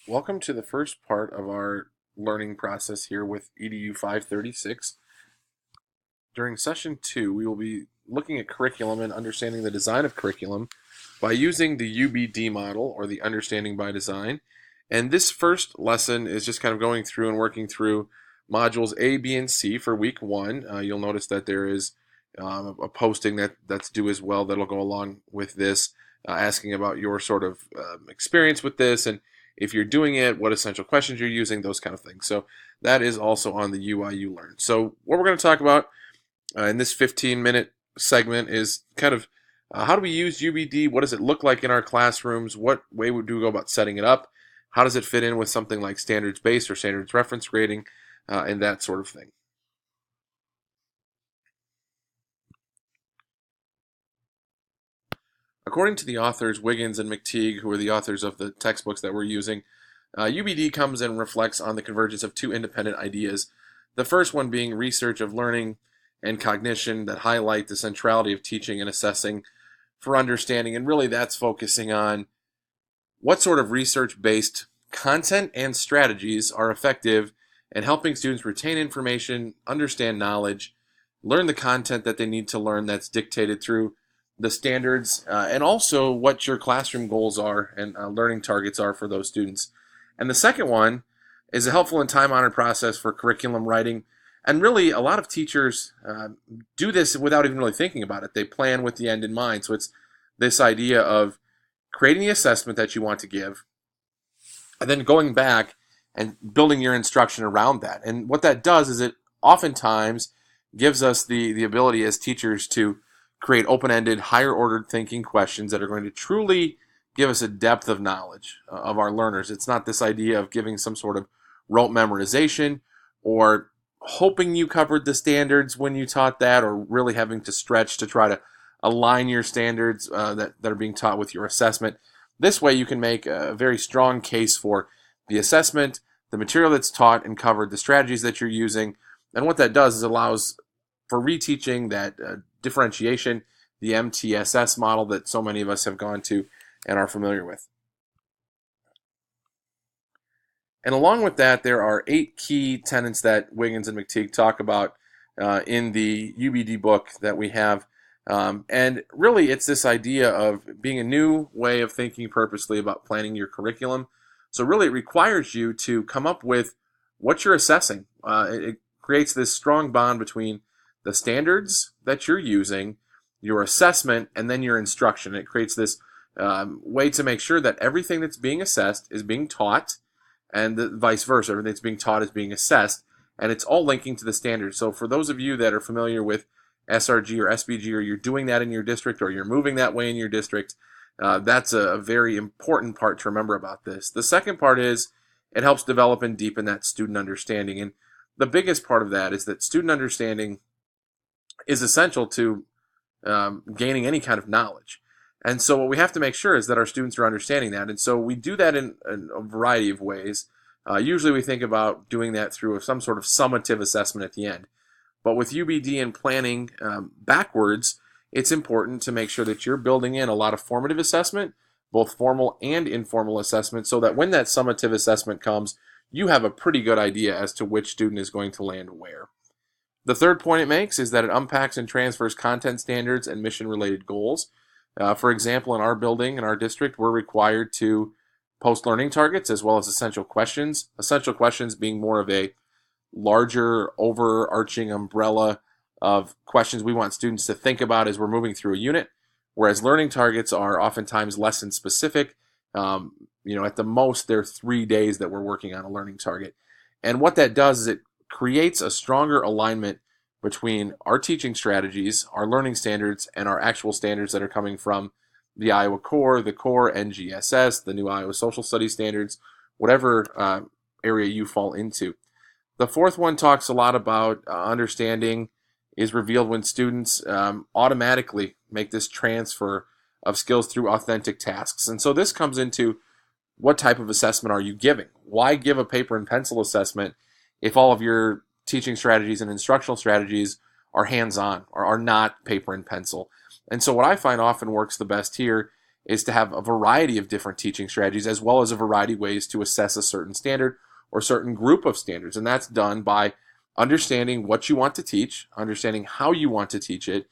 Welcome to the first part of our learning process here with EDU 536. During session 2, we will be looking at curriculum and understanding the design of curriculum by using the UBD model, or the Understanding by Design. And this first lesson is just kind of going through and working through modules A, B, and C for week 1. You'll notice that there is a posting that's due as well that'll go along with this, asking about your sort of experience with this, and if you're doing it, what essential questions you're using, those kind of things. So that is also on the UI you learn. So what we're going to talk about in this 15-minute segment is kind of how do we use UBD? What does it look like in our classrooms? What way do we go about setting it up? How does it fit in with something like standards-based or standards reference grading, and that sort of thing? According to the authors Wiggins and McTeague, who are the authors of the textbooks that we're using, UBD comes and reflects on the convergence of two independent ideas. The first one being research of learning and cognition that highlight the centrality of teaching and assessing for understanding. And really that's focusing on what sort of research-based content and strategies are effective in helping students retain information, understand knowledge, learn the content that they need to learn that's dictated through the standards, and also what your classroom goals are and learning targets are for those students. And the second one is a helpful and time-honored process for curriculum writing. And really, a lot of teachers do this without even really thinking about it. They plan with the end in mind. So it's this idea of creating the assessment that you want to give, and then going back and building your instruction around that. And what that does is it oftentimes gives us the ability as teachers to create open-ended, higher-ordered thinking questions that are going to truly give us a depth of knowledge of our learners. It's not this idea of giving some sort of rote memorization or hoping you covered the standards when you taught that, or really having to stretch to try to align your standards that are being taught with your assessment. This way you can make a very strong case for the assessment, the material that's taught and covered, the strategies that you're using. And what that does is allows for reteaching that differentiation, the MTSS model that so many of us have gone to and are familiar with. And along with that, there are 8 key tenets that Wiggins and McTeague talk about in the UBD book that we have. And really, it's this idea of being a new way of thinking purposely about planning your curriculum. So really, it requires you to come up with what you're assessing. It creates this strong bond between the standards that you're using, your assessment, and then your instruction. It creates this way to make sure that everything that's being assessed is being taught, and vice versa. Everything that's being taught is being assessed, and it's all linking to the standards. So for those of you that are familiar with SRG or SBG, or you're doing that in your district, or you're moving that way in your district, that's a very important part to remember about this. The second part is it helps develop and deepen that student understanding. And the biggest part of that is that student understanding is essential to gaining any kind of knowledge. And so what we have to make sure is that our students are understanding that. And so we do that in a variety of ways. Usually we think about doing that through some sort of summative assessment at the end. But with UBD and planning backwards, it's important to make sure that you're building in a lot of formative assessment, both formal and informal assessment, so that when that summative assessment comes, you have a pretty good idea as to which student is going to land where. The third point it makes is that it unpacks and transfers content standards and mission-related goals. For example, in our building, in our district, we're required to post learning targets as well as essential questions. Essential questions being more of a larger, overarching umbrella of questions we want students to think about as we're moving through a unit, whereas learning targets are oftentimes lesson specific. At the most, they're 3 days that we're working on a learning target. And what that does is it creates a stronger alignment between our teaching strategies, our learning standards, and our actual standards that are coming from the Iowa Core, the Core, NGSS, the new Iowa Social Studies standards, whatever area you fall into. The fourth one talks a lot about understanding is revealed when students automatically make this transfer of skills through authentic tasks. And so this comes into what type of assessment are you giving? Why give a paper and pencil assessment if all of your teaching strategies and instructional strategies are hands-on or are not paper and pencil? And so what I find often works the best here is to have a variety of different teaching strategies as well as a variety of ways to assess a certain standard or certain group of standards. And that's done by understanding what you want to teach, understanding how you want to teach it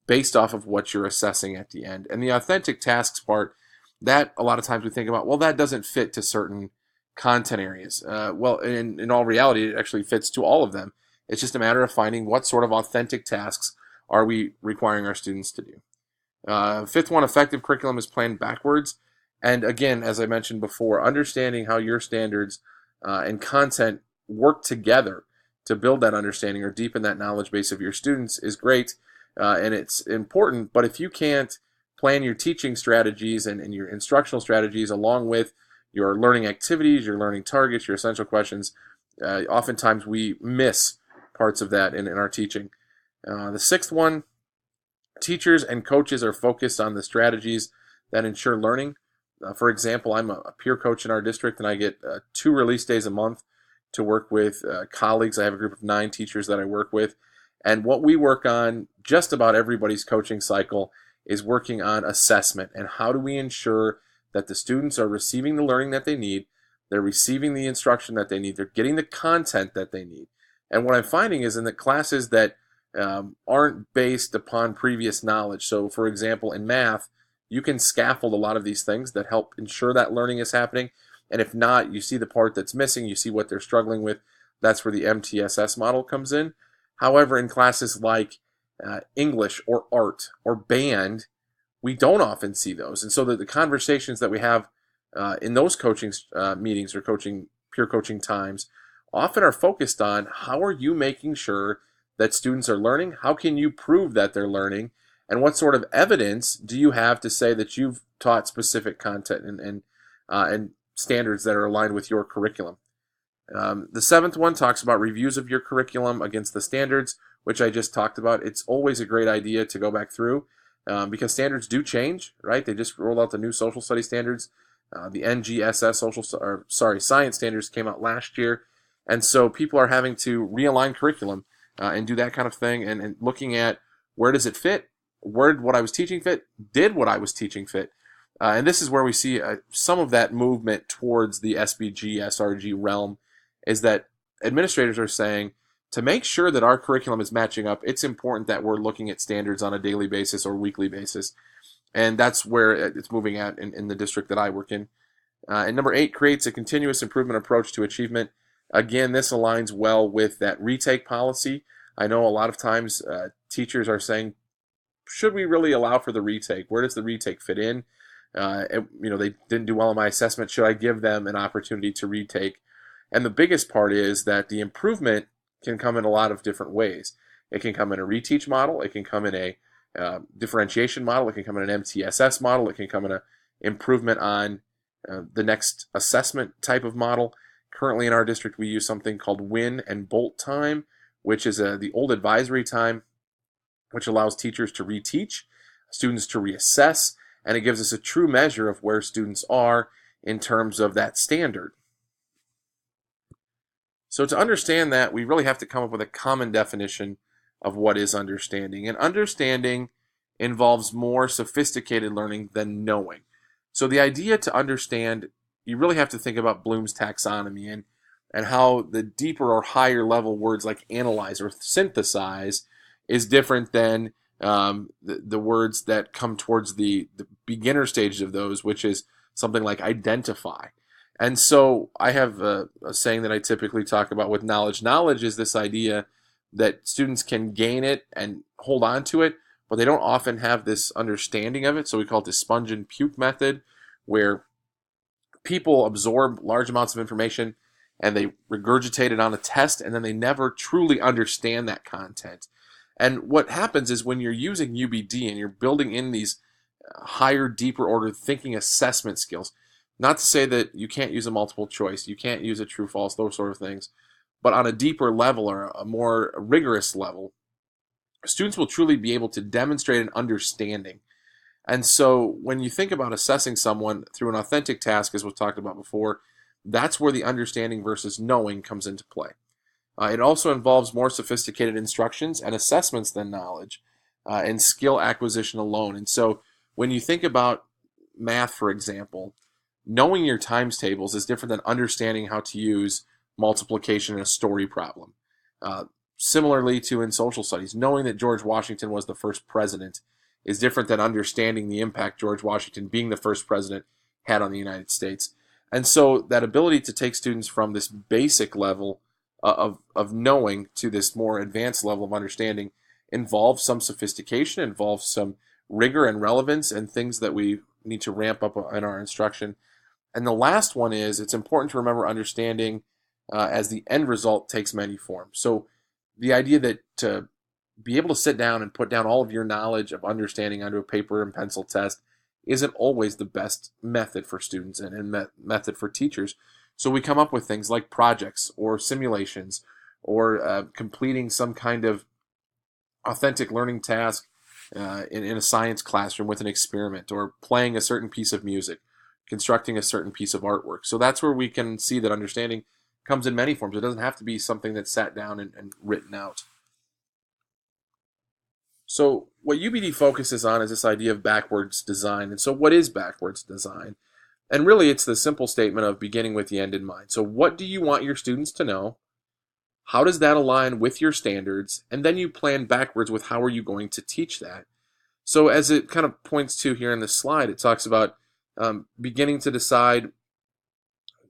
based off of what you're assessing at the end. And the authentic tasks part, that a lot of times we think about, well, that doesn't fit to certain content areas. Well, in all reality, it actually fits to all of them. It's just a matter of finding what sort of authentic tasks are we requiring our students to do. Fifth one, effective curriculum is planned backwards. And again, as I mentioned before, understanding how your standards and content work together to build that understanding or deepen that knowledge base of your students is great, and it's important. But if you can't plan your teaching strategies and your instructional strategies along with your learning activities, your learning targets, your essential questions, oftentimes we miss parts of that in our teaching. The sixth one, teachers and coaches are focused on the strategies that ensure learning. For example, I'm a peer coach in our district, and I get 2 release days a month to work with colleagues. I have a group of 9 teachers that I work with. And what we work on, just about everybody's coaching cycle, is working on assessment and how do we ensure that the students are receiving the learning that they need, they're receiving the instruction that they need, they're getting the content that they need. And what I'm finding is in the classes that aren't based upon previous knowledge. So for example, in math, you can scaffold a lot of these things that help ensure that learning is happening. And if not, you see the part that's missing, you see what they're struggling with. That's where the MTSS model comes in. However, in classes like English or art or band, we don't often see those. And so the conversations that we have in those coaching meetings or peer coaching times often are focused on how are you making sure that students are learning? How can you prove that they're learning? And what sort of evidence do you have to say that you've taught specific content and standards that are aligned with your curriculum? The seventh one talks about reviews of your curriculum against the standards, which I just talked about. It's always a great idea to go back through because standards do change, right? They just rolled out the new social studies standards. The NGSS science standards came out last year. And so people are having to realign curriculum and do that kind of thing and looking at where does it fit? Where did what I was teaching fit? Did what I was teaching fit? And this is where we see some of that movement towards the SBG, SRG realm, is that administrators are saying to make sure that our curriculum is matching up, it's important that we're looking at standards on a daily basis or weekly basis. And that's where it's moving at in the district that I work in. And number 8, creates a continuous improvement approach to achievement. Again, this aligns well with that retake policy. I know a lot of times teachers are saying, should we really allow for the retake? Where does the retake fit in? They didn't do well in my assessment. Should I give them an opportunity to retake? And the biggest part is that the improvement can come in a lot of different ways. It can come in a reteach model. It can come in a differentiation model. It can come in an MTSS model. It can come in an improvement on the next assessment type of model. Currently in our district, we use something called win and bolt time, which is the old advisory time, which allows teachers to reteach, students to reassess, and it gives us a true measure of where students are in terms of that standard. So to understand that, we really have to come up with a common definition of what is understanding. And understanding involves more sophisticated learning than knowing. So the idea to understand, you really have to think about Bloom's taxonomy and how the deeper or higher level words like analyze or synthesize is different than the words that come towards the beginner stage of those, which is something like identify. And so I have a saying that I typically talk about with knowledge. Knowledge is this idea that students can gain it and hold on to it, but they don't often have this understanding of it. So we call it the sponge and puke method, where people absorb large amounts of information and they regurgitate it on a test, and then they never truly understand that content. And what happens is when you're using UBD and you're building in these higher, deeper order thinking assessment skills, not to say that you can't use a multiple choice, you can't use a true false, those sort of things, but on a deeper level or a more rigorous level, students will truly be able to demonstrate an understanding. And so when you think about assessing someone through an authentic task, as was talked about before, that's where the understanding versus knowing comes into play. It also involves more sophisticated instructions and assessments than knowledge and skill acquisition alone. And so when you think about math, for example, knowing your times tables is different than understanding how to use multiplication in a story problem. Uh, Similarly to in social studies, knowing that George Washington was the first president is different than understanding the impact George Washington being the first president had on the United States. And so that ability to take students from this basic level of knowing to this more advanced level of understanding involves some sophistication, involves some rigor and relevance and things that we need to ramp up in our instruction. And the last one is it's important to remember understanding as the end result takes many forms. So the idea that to be able to sit down and put down all of your knowledge of understanding onto a paper and pencil test isn't always the best method for students and method for teachers. So we come up with things like projects or simulations or completing some kind of authentic learning task in a science classroom with an experiment, or playing a certain piece of music, constructing a certain piece of artwork. So that's where we can see that understanding comes in many forms. It doesn't have to be something that's sat down and written out. So what UBD focuses on is this idea of backwards design. And so what is backwards design? And really it's the simple statement of beginning with the end in mind. So what do you want your students to know? How does that align with your standards? And then you plan backwards with how are you going to teach that? So as it kind of points to here in this slide, it talks about beginning to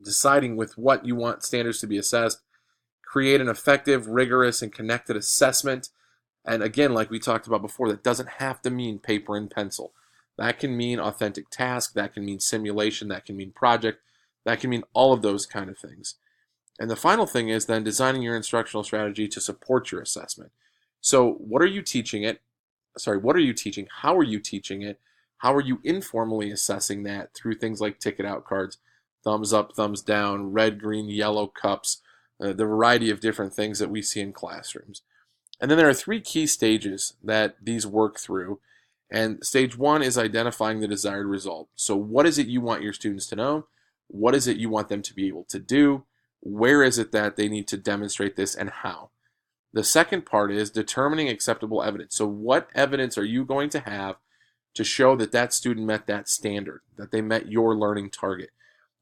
deciding with what you want standards to be assessed, create an effective, rigorous, and connected assessment. And again, like we talked about before, that doesn't have to mean paper and pencil. That can mean authentic task, that can mean simulation, that can mean project, that can mean all of those kind of things. And the final thing is then designing your instructional strategy to support your assessment. So what are you teaching it? What are you teaching? How are you teaching it? How are you informally assessing that through things like ticket out cards, thumbs up, thumbs down, red, green, yellow cups, the variety of different things that we see in classrooms. And then there are 3 key stages that these work through. And stage 1 is identifying the desired result. So what is it you want your students to know? What is it you want them to be able to do? Where is it that they need to demonstrate this and how? The second part is determining acceptable evidence. So what evidence are you going to have to show that that student met that standard, that they met your learning target?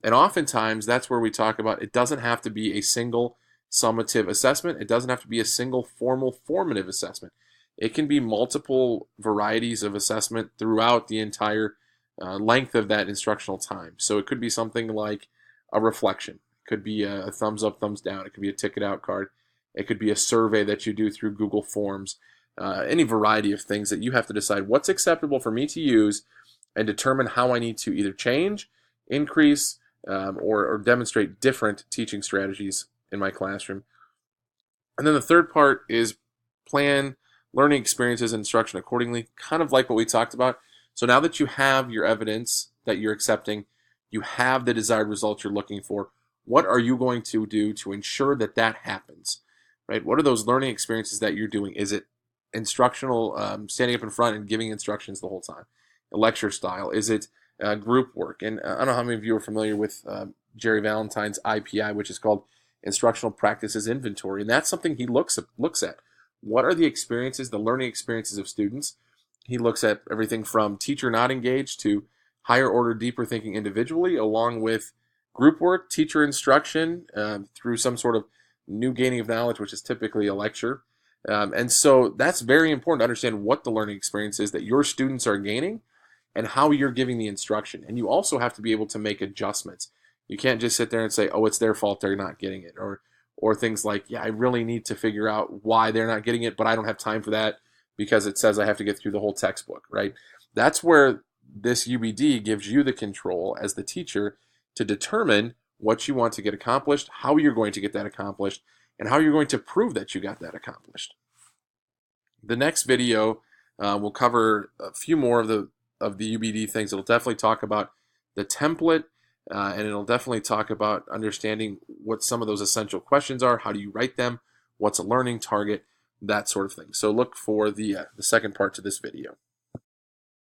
And oftentimes that's where we talk about it doesn't have to be a single summative assessment. It doesn't have to be a single formal formative assessment. It can be multiple varieties of assessment throughout the entire length of that instructional time. So it could be something like a reflection. It could be a thumbs up, thumbs down. It could be a ticket out card. It could be a survey that you do through Google Forms. Any variety of things that you have to decide what's acceptable for me to use and determine how I need to either change, increase, or demonstrate different teaching strategies in my classroom. And then the third part is plan learning experiences and instruction accordingly, kind of like what we talked about. So now that you have your evidence that you're accepting, you have the desired results you're looking for, what are you going to do to ensure that that happens? Right? What are those learning experiences that you're doing? Is it instructional, standing up in front and giving instructions the whole time? A lecture style? Is it group work? And I don't know how many of you are familiar with Jerry Valentine's IPI, which is called Instructional Practices Inventory. And that's something he looks at. What are the experiences, the learning experiences of students? He looks at everything from teacher not engaged to higher order, deeper thinking individually, along with group work, teacher instruction through some sort of new gaining of knowledge, which is typically a lecture. And so that's very important to understand what the learning experience is that your students are gaining and how you're giving the instruction. And you also have to be able to make adjustments. You can't just sit there and say, oh, it's their fault they're not getting it. Or things like, yeah, I really need to figure out why they're not getting it, but I don't have time for that because it says I have to get through the whole textbook, right? That's where this UBD gives you the control as the teacher to determine what you want to get accomplished, how you're going to get that accomplished, and how you're going to prove that you got that accomplished. The next video will cover a few more of the UBD things. It'll definitely talk about the template, and it'll definitely talk about understanding what some of those essential questions are, how do you write them, what's a learning target, that sort of thing. So look for the second part to this video.